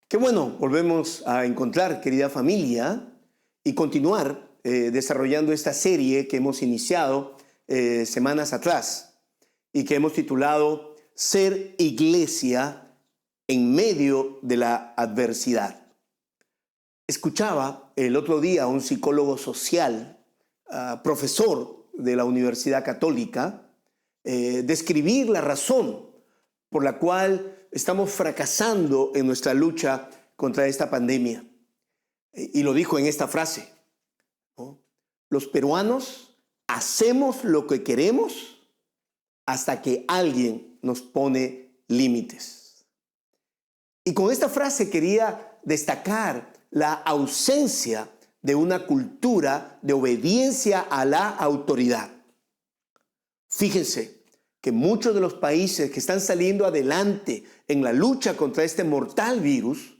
Qué bueno, volvemos a encontrar, querida familia, y continuar desarrollando esta serie que hemos iniciado semanas atrás y que hemos titulado Ser Iglesia en medio de la adversidad. Escuchaba el otro día a un psicólogo social, profesor de la Universidad Católica, describir la razón por la cual estamos fracasando en nuestra lucha contra esta pandemia. Y lo dijo en esta frase, ¿no? Los peruanos hacemos lo que queremos hasta que alguien nos pone límites. Y con esta frase quería destacar la ausencia de una cultura de obediencia a la autoridad. Fíjense que muchos de los países que están saliendo adelante en la lucha contra este mortal virus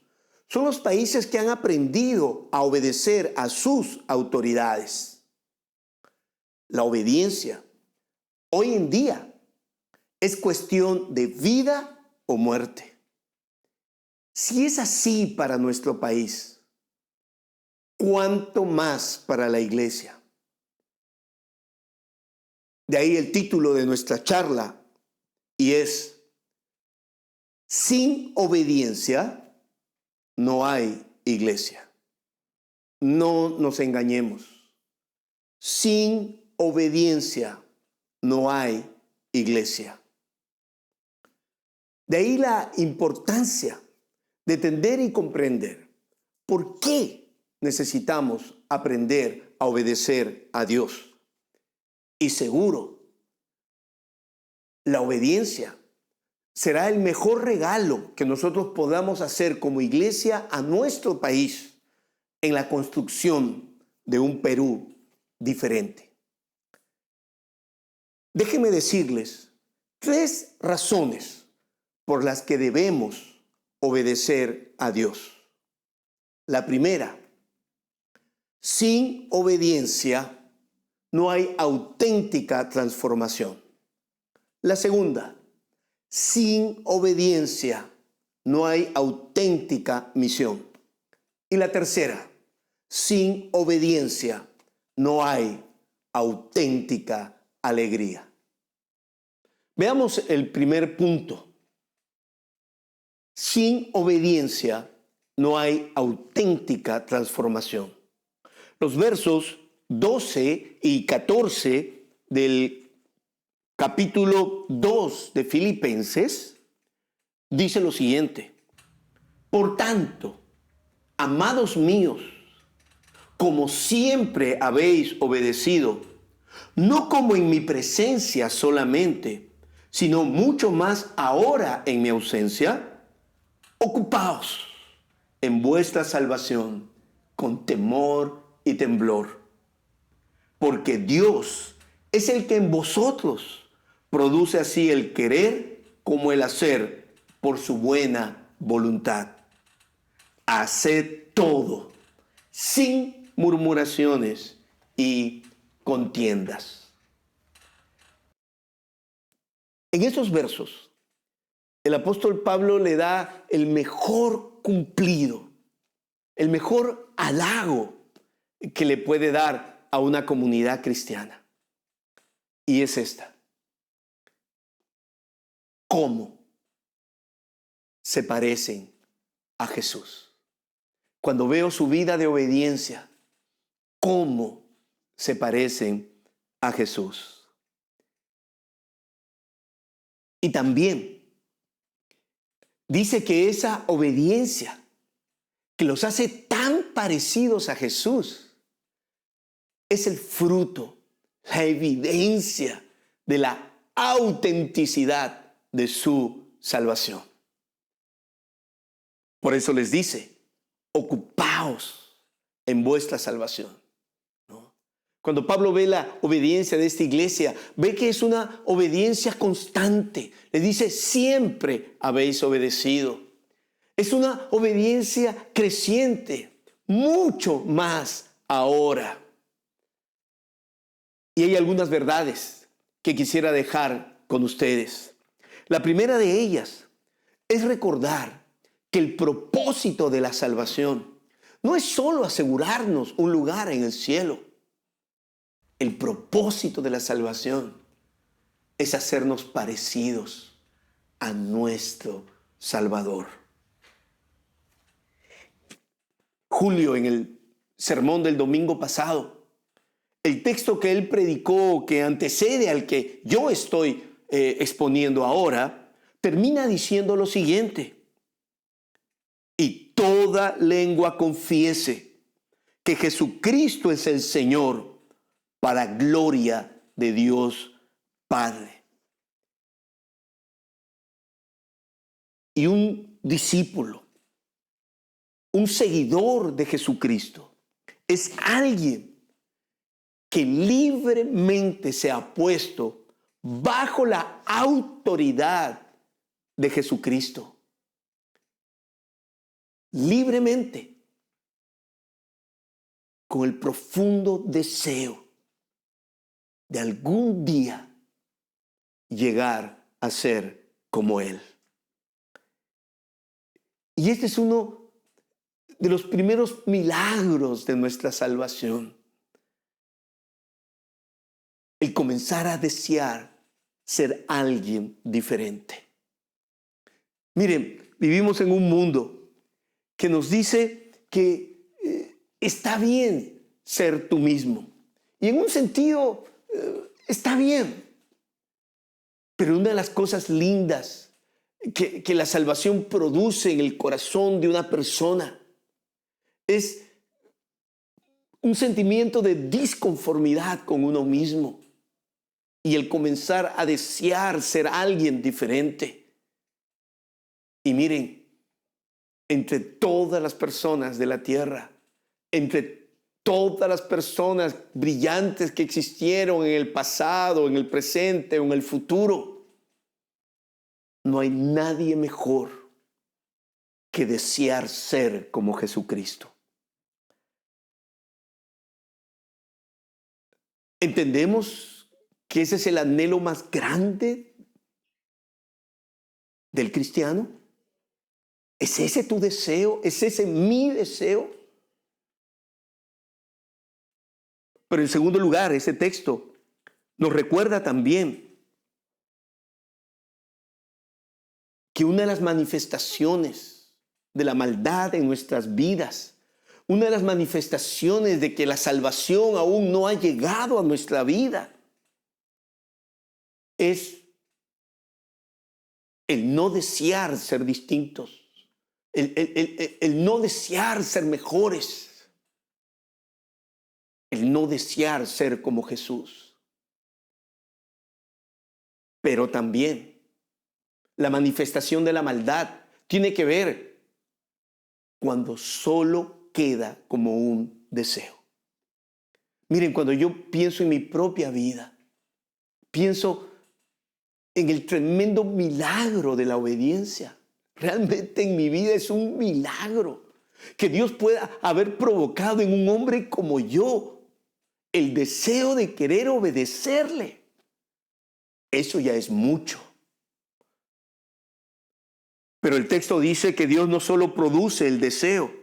son los países que han aprendido a obedecer a sus autoridades. La obediencia hoy en día es cuestión de vida o muerte. Si es así para nuestro país, ¿cuánto más para la iglesia? De ahí el título de nuestra charla, y es: sin obediencia no hay iglesia. No nos engañemos. Sin obediencia no hay iglesia. De ahí la importancia de entender y comprender por qué necesitamos aprender a obedecer a Dios. Y seguro, la obediencia será el mejor regalo que nosotros podamos hacer como iglesia a nuestro país en la construcción de un Perú diferente. Déjenme decirles 3 razones por las que debemos obedecer a Dios. La primera, sin obediencia no hay auténtica transformación. La segunda, sin obediencia no hay auténtica misión. Y la tercera, sin obediencia no hay auténtica alegría. Veamos el primer punto. Sin obediencia no hay auténtica transformación. Los versos 12 y 14 del capítulo 2 de Filipenses dice lo siguiente: por tanto, amados míos, como siempre habéis obedecido, no como en mi presencia solamente, sino mucho más ahora en mi ausencia, ocupaos en vuestra salvación con temor y temblor. Porque Dios es el que en vosotros produce así el querer como el hacer por su buena voluntad. Haced todo sin murmuraciones y contiendas. En estos versos, el apóstol Pablo le da el mejor cumplido, el mejor halago que le puede dar a una comunidad cristiana. Y es esta: ¿cómo se parecen a Jesús? Cuando veo su vida de obediencia, ¿cómo se parecen a Jesús? Y también dice que esa obediencia que los hace tan parecidos a Jesús es el fruto, la evidencia de la autenticidad de su salvación. Por eso les dice: ocupaos en vuestra salvación, ¿no? Cuando Pablo ve la obediencia de esta iglesia, ve que es una obediencia constante. Le dice: siempre habéis obedecido. Es una obediencia creciente, mucho más ahora. Y hay algunas verdades que quisiera dejar con ustedes. La primera de ellas es recordar que el propósito de la salvación no es solo asegurarnos un lugar en el cielo. El propósito de la salvación es hacernos parecidos a nuestro Salvador. Julio, en el sermón del domingo pasado, el texto que él predicó, que antecede al que yo estoy exponiendo ahora, termina diciendo lo siguiente: y toda lengua confiese que Jesucristo es el Señor, para gloria de Dios Padre. Y un discípulo, un seguidor de Jesucristo, es alguien que libremente se ha puesto bajo la autoridad de Jesucristo. Libremente, con el profundo deseo de algún día llegar a ser como Él. Y este es uno de los primeros milagros de nuestra salvación. El comenzar a desear ser alguien diferente. Miren, vivimos en un mundo que nos dice que está bien ser tú mismo. Y en un sentido está bien. Pero una de las cosas lindas que la salvación produce en el corazón de una persona es un sentimiento de disconformidad con uno mismo y el comenzar a desear ser alguien diferente. Y miren, entre todas las personas de la tierra, entre todas las personas brillantes que existieron en el pasado, en el presente o en el futuro, no hay nadie mejor que desear ser como Jesucristo. ¿Entendemos que ese es el anhelo más grande del cristiano? ¿Es ese tu deseo? ¿Es ese mi deseo? Pero en segundo lugar, ese texto nos recuerda también que una de las manifestaciones de la maldad en nuestras vidas, una de las manifestaciones de que la salvación aún no ha llegado a nuestra vida, es el no desear ser distintos, el no desear ser mejores, el no desear ser como Jesús. Pero también la manifestación de la maldad tiene que ver cuando solo queda como un deseo. Miren, cuando yo pienso en mi propia vida, pienso en el tremendo milagro de la obediencia. Realmente en mi vida es un milagro que Dios pueda haber provocado en un hombre como yo el deseo de querer obedecerle. Eso ya es mucho. Pero el texto dice que Dios no solo produce el deseo,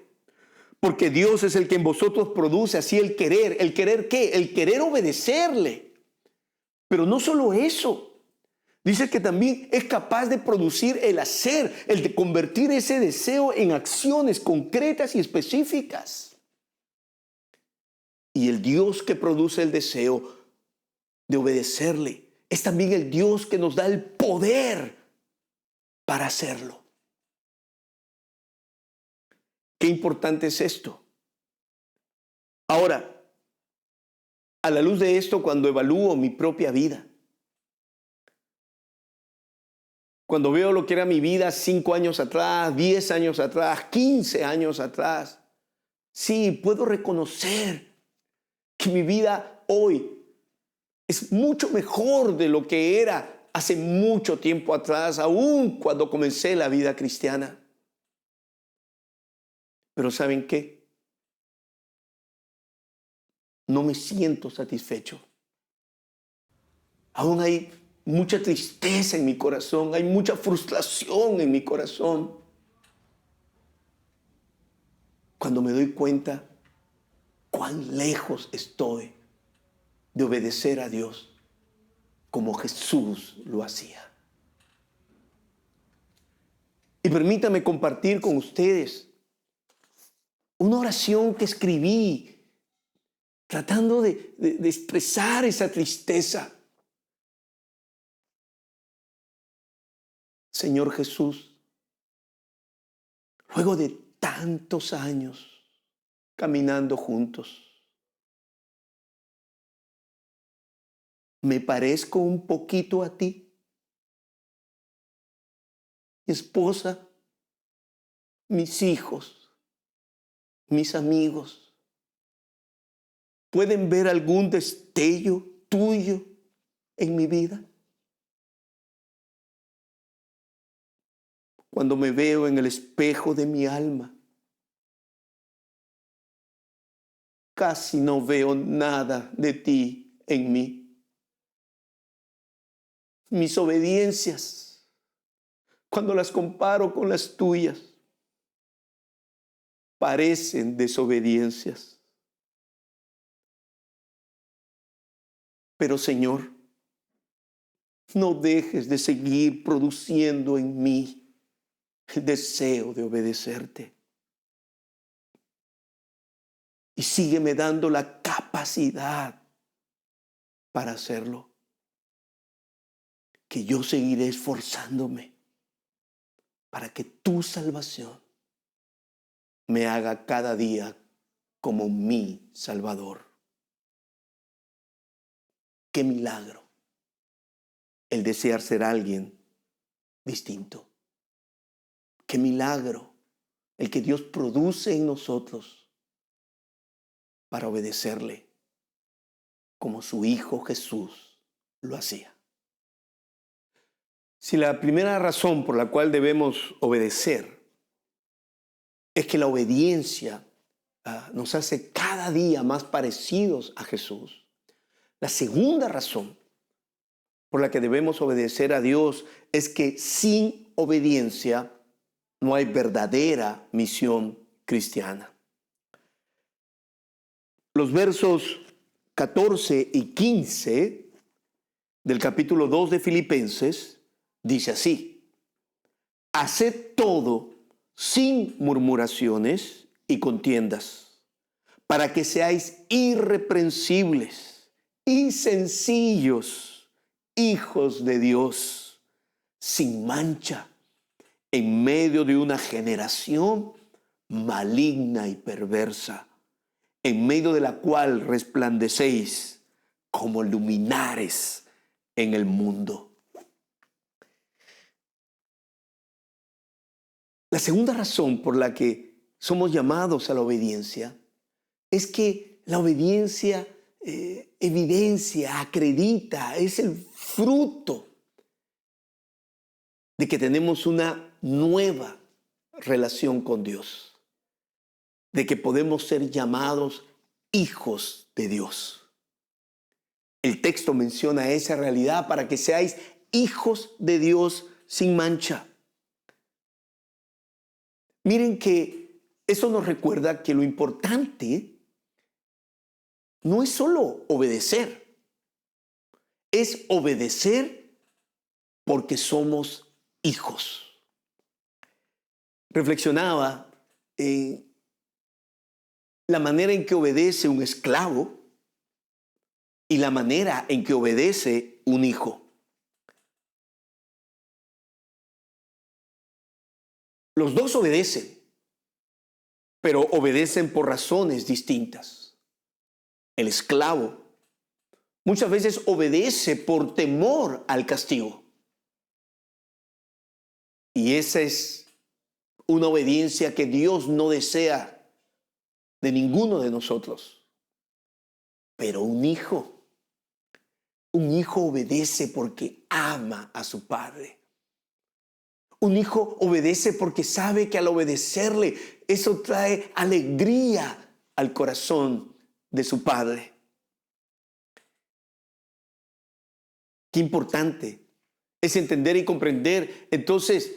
porque Dios es el que en vosotros produce así el querer. ¿El querer qué? El querer obedecerle. Pero no solo eso. Dice que también es capaz de producir el hacer, el de convertir ese deseo en acciones concretas y específicas. Y el Dios que produce el deseo de obedecerle es también el Dios que nos da el poder para hacerlo. Qué importante es esto. Ahora, a la luz de esto, cuando evalúo mi propia vida, cuando veo lo que era mi vida 5 años atrás, 10 años atrás, 15 años atrás, sí, puedo reconocer que mi vida hoy es mucho mejor de lo que era hace mucho tiempo atrás, aún cuando comencé la vida cristiana. Pero ¿saben qué? No me siento satisfecho. Aún hay mucha tristeza en mi corazón, hay mucha frustración en mi corazón. cuando me doy cuenta cuán lejos estoy de obedecer a Dios como Jesús lo hacía. Y permítame compartir con ustedes una oración que escribí tratando de expresar esa tristeza. Señor Jesús, luego de tantos años caminando juntos, ¿me parezco un poquito a ti? Mi esposa, mis hijos, mis amigos, ¿pueden ver algún destello tuyo en mi vida? Cuando me veo en el espejo de mi alma, casi no veo nada de ti en mí. Mis obediencias, cuando las comparo con las tuyas, parecen desobediencias. Pero Señor, no dejes de seguir produciendo en mí el deseo de obedecerte. Y sígueme dando la capacidad para hacerlo. Que yo seguiré esforzándome para que tu salvación me haga cada día como mi Salvador. Qué milagro el desear ser alguien distinto. Qué milagro el que Dios produce en nosotros para obedecerle como su Hijo Jesús lo hacía. Si la primera razón por la cual debemos obedecer es que la obediencia nos hace cada día más parecidos a Jesús, la segunda razón por la que debemos obedecer a Dios es que sin obediencia no hay verdadera misión cristiana. Los versos 14 y 15 del capítulo 2 de Filipenses dice así: haced todo sin murmuraciones y contiendas, para que seáis irreprensibles y sencillos, hijos de Dios, sin mancha, en medio de una generación maligna y perversa, en medio de la cual resplandecéis como luminares en el mundo. La segunda razón por la que somos llamados a la obediencia es que la obediencia evidencia, acredita, es el fruto de que tenemos una nueva relación con Dios, de que podemos ser llamados hijos de Dios. El texto menciona esa realidad para que seáis hijos de Dios sin mancha. Miren que eso nos recuerda que lo importante no es solo obedecer, es obedecer porque somos hijos. Reflexionaba en la manera en que obedece un esclavo y la manera en que obedece un hijo. Los dos obedecen, pero obedecen por razones distintas. El esclavo muchas veces obedece por temor al castigo. Y esa es una obediencia que Dios no desea de ninguno de nosotros. Pero un hijo obedece porque ama a su padre. Un hijo obedece porque sabe que al obedecerle, eso trae alegría al corazón de su padre. Qué importante es entender y comprender entonces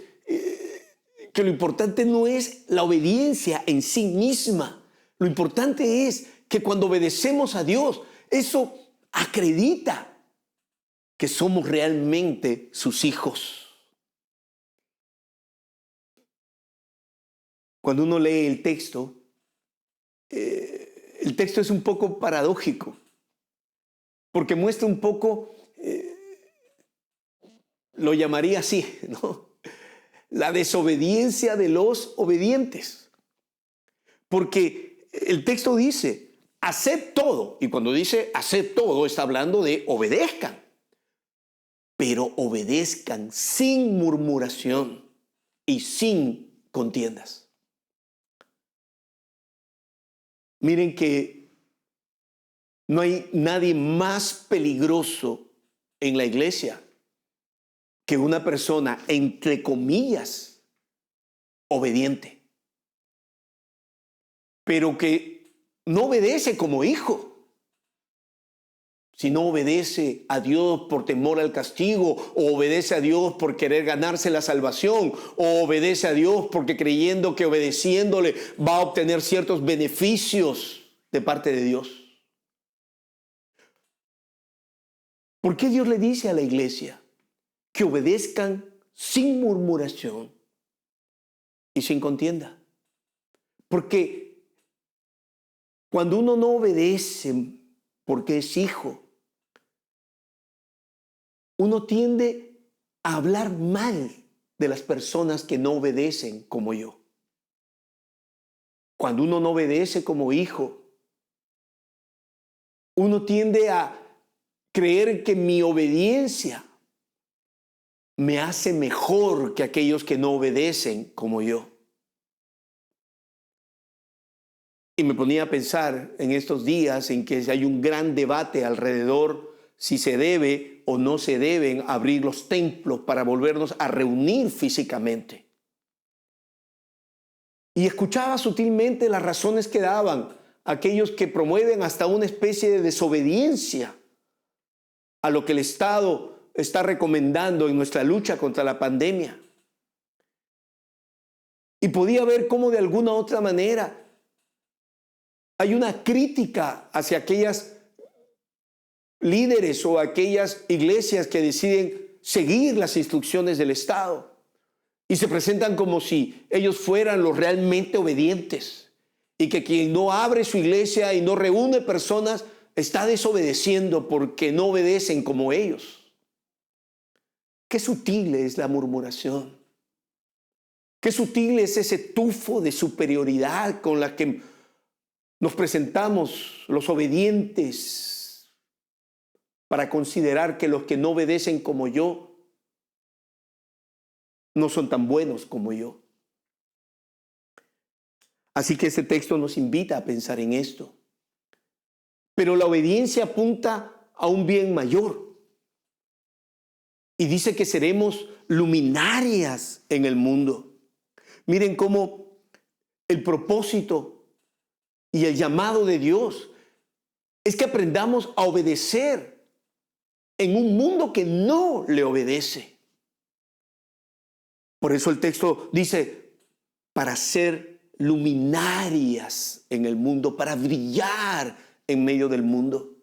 que lo importante no es la obediencia en sí misma. Lo importante es que cuando obedecemos a Dios, eso acredita que somos realmente sus hijos. Cuando uno lee el texto es un poco paradójico, porque muestra un poco, lo llamaría así, ¿no? La desobediencia de los obedientes. Porque el texto dice, haced todo. Y cuando dice haced todo, está hablando de obedezcan. Pero obedezcan sin murmuración y sin contiendas. Miren que no hay nadie más peligroso en la iglesia que una persona, entre comillas, obediente, pero que no obedece como hijo, sino obedece a Dios por temor al castigo, o obedece a Dios por querer ganarse la salvación, o obedece a Dios porque creyendo que obedeciéndole va a obtener ciertos beneficios de parte de Dios. ¿Por qué Dios le dice a la iglesia que obedezcan sin murmuración y sin contienda? Porque cuando uno no obedece porque es hijo, uno tiende a hablar mal de las personas que no obedecen como yo. Cuando uno no obedece como hijo, uno tiende a creer que mi obediencia me hace mejor que aquellos que no obedecen como yo. Y me ponía a pensar en estos días en que hay un gran debate alrededor si se debe o no se deben abrir los templos para volvernos a reunir físicamente. Y escuchaba sutilmente las razones que daban aquellos que promueven hasta una especie de desobediencia a lo que el Estado está recomendando en nuestra lucha contra la pandemia. Y podía ver cómo de alguna u otra manera hay una crítica hacia aquellas líderes o aquellas iglesias que deciden seguir las instrucciones del Estado y se presentan como si ellos fueran los realmente obedientes y que quien no abre su iglesia y no reúne personas está desobedeciendo porque no obedecen como ellos. Qué sutil es la murmuración. Qué sutil es ese tufo de superioridad con la que nos presentamos los obedientes para considerar que los que no obedecen como yo no son tan buenos como yo. Así que este texto nos invita a pensar en esto. Pero la obediencia apunta a un bien mayor. Y dice que seremos luminarias en el mundo. Miren cómo el propósito y el llamado de Dios es que aprendamos a obedecer en un mundo que no le obedece. Por eso el texto dice, para ser luminarias en el mundo, para brillar en medio del mundo.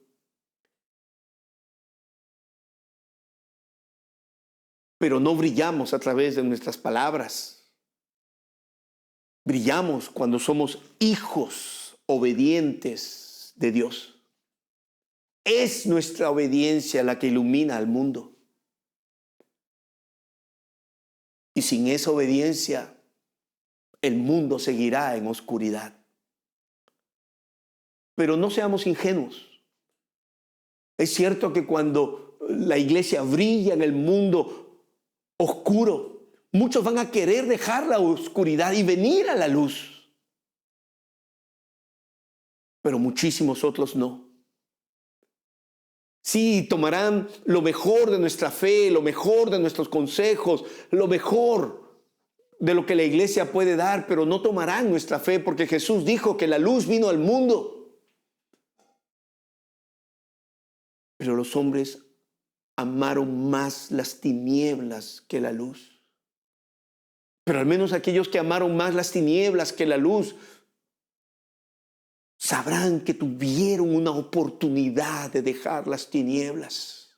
Pero no brillamos a través de nuestras palabras. Brillamos cuando somos hijos obedientes de Dios. Es nuestra obediencia la que ilumina al mundo. Y sin esa obediencia, el mundo seguirá en oscuridad. Pero no seamos ingenuos. Es cierto que cuando la iglesia brilla en el mundo oscuro, muchos van a querer dejar la oscuridad y venir a la luz. Pero muchísimos otros no. Sí, tomarán lo mejor de nuestra fe, lo mejor de nuestros consejos, lo mejor de lo que la iglesia puede dar, pero no tomarán nuestra fe porque Jesús dijo que la luz vino al mundo. Pero los hombres amaron más las tinieblas que la luz. Pero al menos aquellos que amaron más las tinieblas que la luz sabrán que tuvieron una oportunidad de dejar las tinieblas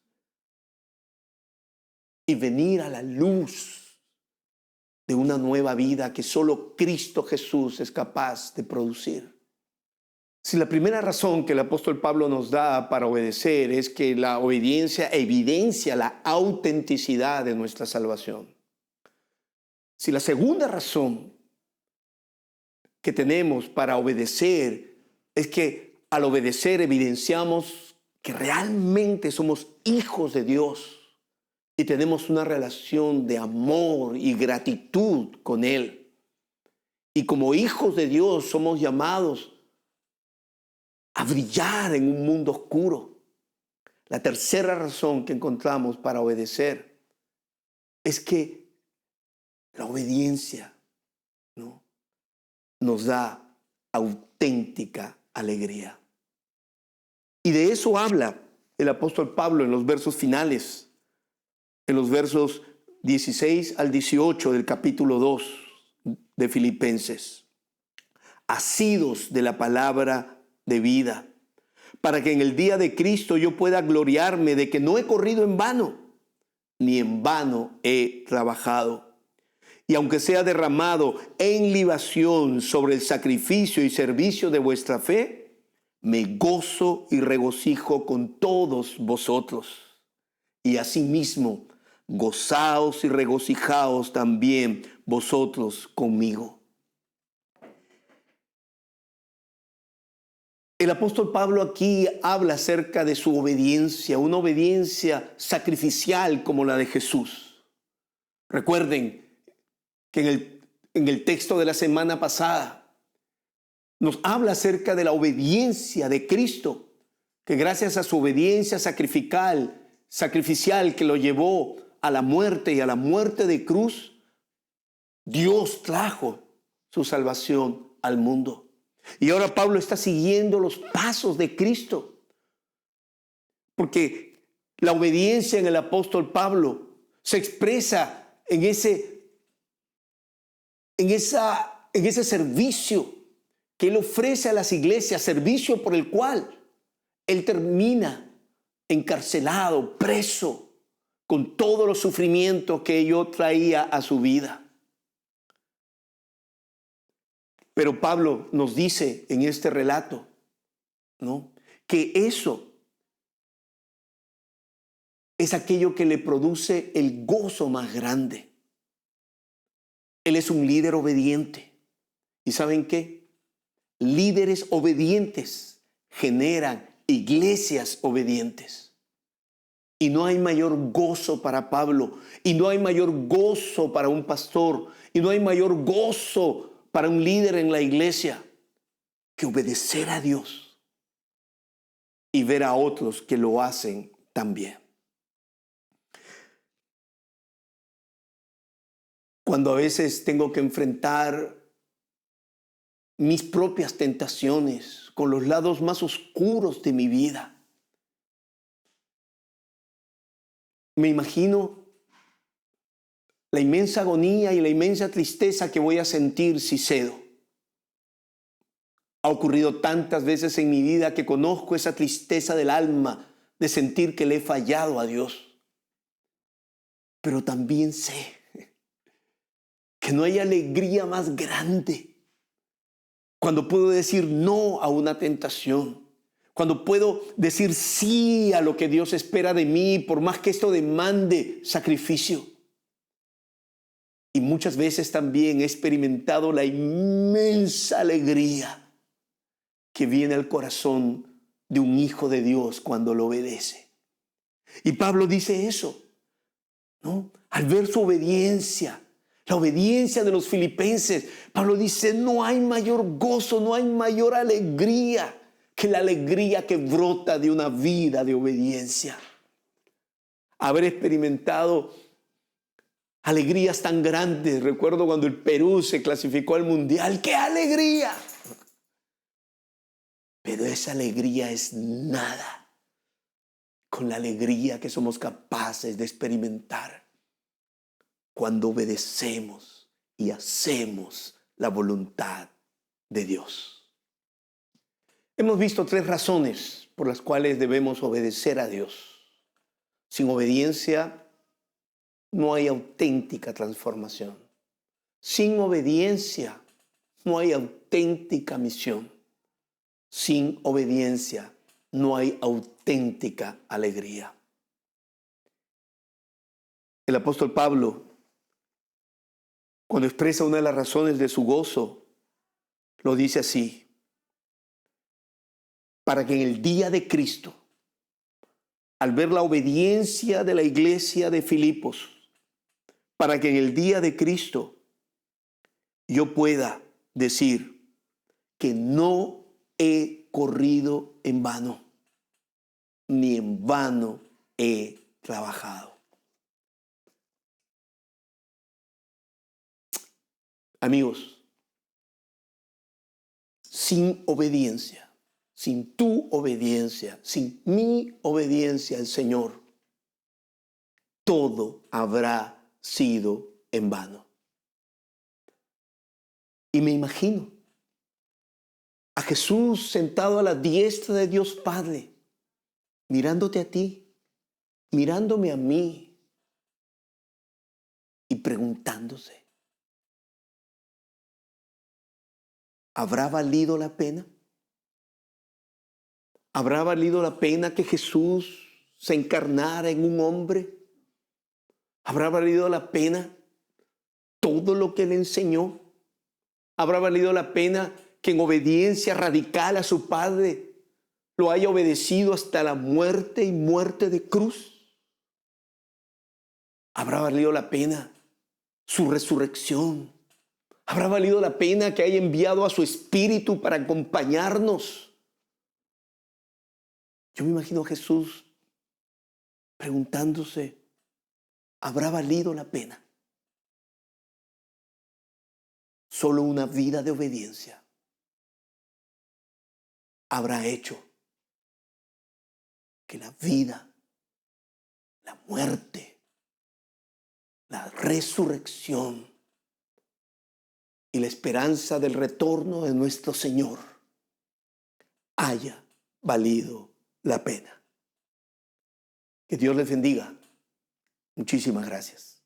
y venir a la luz de una nueva vida que solo Cristo Jesús es capaz de producir. Si la primera razón que el apóstol Pablo nos da para obedecer es que la obediencia evidencia la autenticidad de nuestra salvación. Si la segunda razón que tenemos para obedecer es que al obedecer evidenciamos que realmente somos hijos de Dios y tenemos una relación de amor y gratitud con Él. Y como hijos de Dios somos llamados a brillar en un mundo oscuro. La tercera razón que encontramos para obedecer es que la obediencia, ¿no?, nos da auténtica alegría. Y de eso habla el apóstol Pablo en los versos finales, en los versos 16 al 18 del capítulo 2 de Filipenses. Asidos de la palabra de vida, para que en el día de Cristo yo pueda gloriarme de que no he corrido en vano, ni en vano he trabajado. Y aunque sea derramado en libación sobre el sacrificio y servicio de vuestra fe, me gozo y regocijo con todos vosotros. Y asimismo, gozaos y regocijaos también vosotros conmigo. El apóstol Pablo aquí habla acerca de su obediencia, una obediencia sacrificial como la de Jesús. Recuerden que en el texto de la semana pasada nos habla acerca de la obediencia de Cristo, que gracias a su obediencia sacrificial que lo llevó a la muerte y a la muerte de cruz, Dios trajo su salvación al mundo. Y ahora Pablo está siguiendo los pasos de Cristo, porque la obediencia en el apóstol Pablo se expresa en ese servicio que él ofrece a las iglesias, servicio por el cual él termina encarcelado, preso, con todos los sufrimientos que ello traía a su vida. Pero Pablo nos dice en este relato, ¿no?, que eso es aquello que le produce el gozo más grande. Él es un líder obediente. ¿Y saben qué? Líderes obedientes generan iglesias obedientes. Y no hay mayor gozo para Pablo, y no hay mayor gozo para un pastor, y no hay mayor gozo para un líder en la iglesia que obedecer a Dios y ver a otros que lo hacen también. Cuando a veces tengo que enfrentar mis propias tentaciones con los lados más oscuros de mi vida, me imagino la inmensa agonía y la inmensa tristeza que voy a sentir si cedo. Ha ocurrido tantas veces en mi vida que conozco esa tristeza del alma de sentir que le he fallado a Dios. Pero también sé que no hay alegría más grande cuando puedo decir no a una tentación, cuando puedo decir sí a lo que Dios espera de mí, por más que esto demande sacrificio. Y muchas veces también he experimentado la inmensa alegría que viene al corazón de un hijo de Dios cuando lo obedece. Y Pablo dice eso, ¿no? Al ver su obediencia, la obediencia de los filipenses, Pablo dice, no hay mayor gozo, no hay mayor alegría que la alegría que brota de una vida de obediencia. Haber experimentado alegrías tan grandes. Recuerdo cuando el Perú se clasificó al Mundial. ¡Qué alegría! Pero esa alegría es nada con la alegría que somos capaces de experimentar cuando obedecemos y hacemos la voluntad de Dios. Hemos visto 3 razones por las cuales debemos obedecer a Dios. Sin obediencia no hay auténtica transformación. Sin obediencia no hay auténtica misión. Sin obediencia no hay auténtica alegría. El apóstol Pablo, cuando expresa una de las razones de su gozo, lo dice así: para que en el día de Cristo, al ver la obediencia de la iglesia de Filipos, para que en el día de Cristo yo pueda decir que no he corrido en vano, ni en vano he trabajado. Amigos, sin obediencia, sin tu obediencia, sin mi obediencia al Señor, todo habrá sido en vano. Y me imagino a Jesús sentado a la diestra de Dios Padre, mirándote a ti, mirándome a mí y preguntándose: ¿habrá valido la pena? ¿Habrá valido la pena que Jesús se encarnara en un hombre? ¿Habrá valido la pena todo lo que le enseñó? ¿Habrá valido la pena que en obediencia radical a su Padre lo haya obedecido hasta la muerte y muerte de cruz? ¿Habrá valido la pena su resurrección? ¿Habrá valido la pena que haya enviado a su Espíritu para acompañarnos? Yo me imagino a Jesús preguntándose: ¿habrá valido la pena? Solo una vida de obediencia habrá hecho que la vida, la muerte, la resurrección y la esperanza del retorno de nuestro Señor haya valido la pena. Que Dios les bendiga. Muchísimas gracias.